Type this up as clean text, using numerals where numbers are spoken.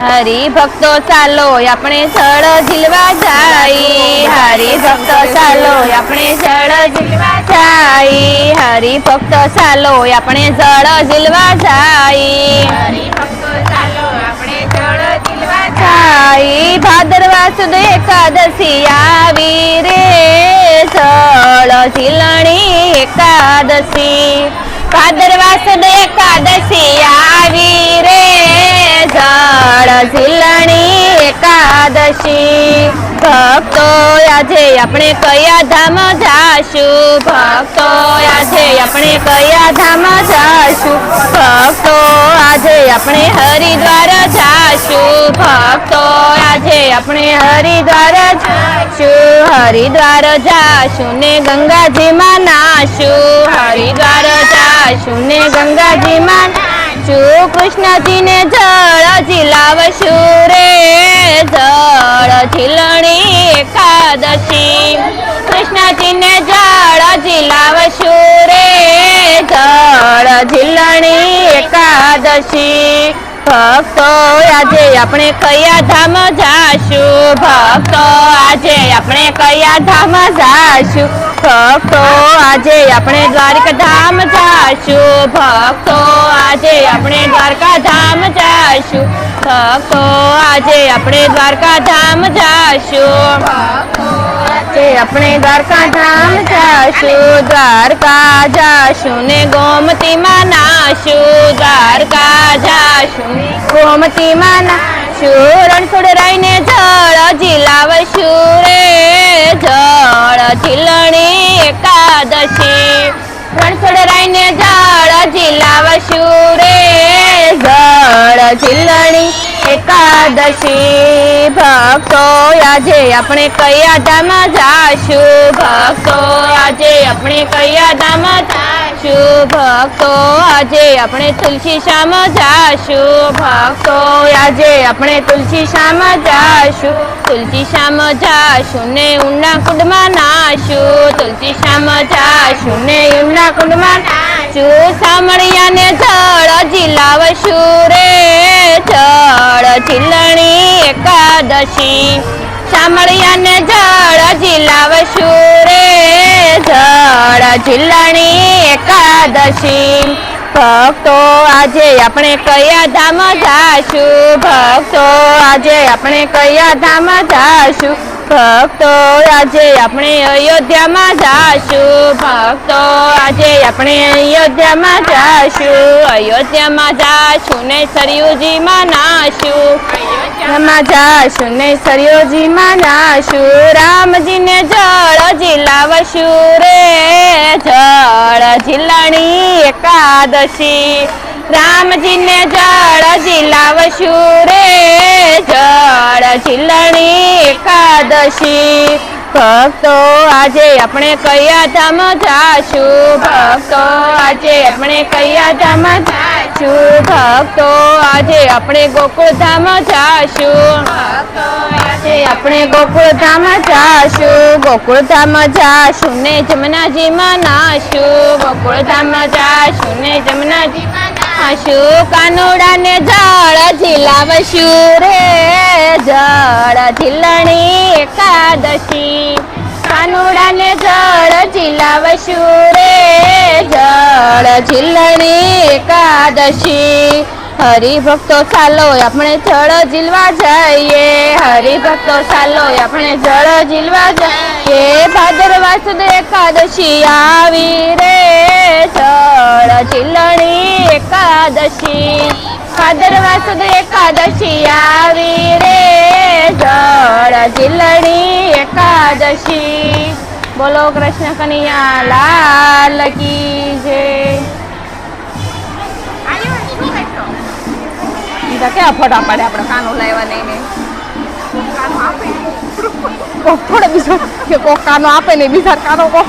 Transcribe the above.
हरि भक्तो चालो अपने जड़ झिलवा जाई। हरि भक्तो चालो अपने जड़ झिलवा जाई। हरि भक्तो चालो अपने जड़ झिलवा जाई। हरि भक्तो चालो अपने जड़ झिलवा जाई। भाद्रवा सुद एकादशी आवी रे जड़ झिलणी एकादशी। भाद्रवा सुद एकादशी आवी रे जड़ झिलणी एकादशी। भक्तो आजे अपने कया धाम जाशु। भक्तो आजे अपने कया धाम जाशु। भक्तो आजे अपने हरिद्वार जाशु। भक्तो आजे अपने हरिद्वार जाशु। हरिद्वार जाशु ने गंगाजी में नाशु। हरिद्वार जाशु ने गंगाजी में कृष्ण जी ने जड़ झिलावशु रे जड़ झिलणी एकादशी। कृष्ण जी ने जड़ झिलावशु रे जड़ झिलणी एकादशी। भक्तो आजे अपने कया धाम जाशु। भक्तो आजे अपने कया धाम जाशु। भक्तो आजे अपने द्वारका धाम जाशु। भक्तो आजे अपने द्वारका धाम जाशु। भक्तो आजे अपने द्वारका धाम जाशु। आजे अपने द्वारका धाम जाशु। द्वारका जाशु ने गोमती में नाशु। द्वारका जाशु गोमती में नाशु। रणछोड़ राय ने जड़ झिलावशु रे जड़ झिलणी एकादशी। रणछोड़ राय ने जड़ झिलावशु रे जड़ झिलणी एकादशी। भक्तो आजे अपने कया धाम जाशु। भक्तो आजे अपने कया धाम जाशु। भक्तो आजे अपने तुलसी श्याम जाशु। भक्तो आजे अपने तुलसी श्याम जाशु। तुलसी श्याम जाशु ने उन्ना कुंड में नाशु। तुलसी श्याम जाशु ने उन्ना कुंड में नाशु। सामड़िया ने जड़ झिलावशु रे जड़ झिलणी एकादशी। सामड़िया ने जड़ झिलावशु रे जड़ झिलणी एकादशी। भक्तो आजे अपने कया धाम जाशु। भक्तो आजे अपने कया धाम जाशु। भक्तो आजे अपने अयोध्या में जाशु। भक्तो आजे अपने अयोध्या में जाशु। अयोध्या में जाशु ने सरयू जी में नाशु। अयोध्या जाशु ने सरयू जी में नाशु। राम जी ने जड़ झिलावशु रे जड़ झिलणी एकादशी। राम जी ने जड़ झिलावशु रे जड़ झिलणी एकादशी। भक्तो आजे अपने कया धाम जाशु। भक्तो आजे अपने कया धाम जाशु। भक्तो आजे अपने गोकुल धाम जाशु। भक्तो आजे अपने गोकुल धाम जाशु। गोकुल धाम जाशु ने जमुना जी में नाशु। गोकुल धाम जाशु ने जमुना जी में नाशु। कानोड़ा ने जड़ झिलावशु रे जड़ झिलणी एकादशी। कानोड़ा ने जड़ झिलावशु रे जड़ झिलणी एकादशी। हरि भक्तो चालो अपने जड़ झिलवा जाइए। हरि भक्तो चालो अपने जड़ झिलवा जाइए। भाद्रवा सुद एकादशी आवी रे जड़ झिलणी एकादशी। भाद्रवा सुद एकादशी आवी रे जड़ झिलणी एकादशी। बोलो कृष्ण कन्हैया लाल की जय। क्या फटा पड़े अपने कानो लावा नहीं ने थोड़े बीजा कानो आपे नहीं बीजा कानो को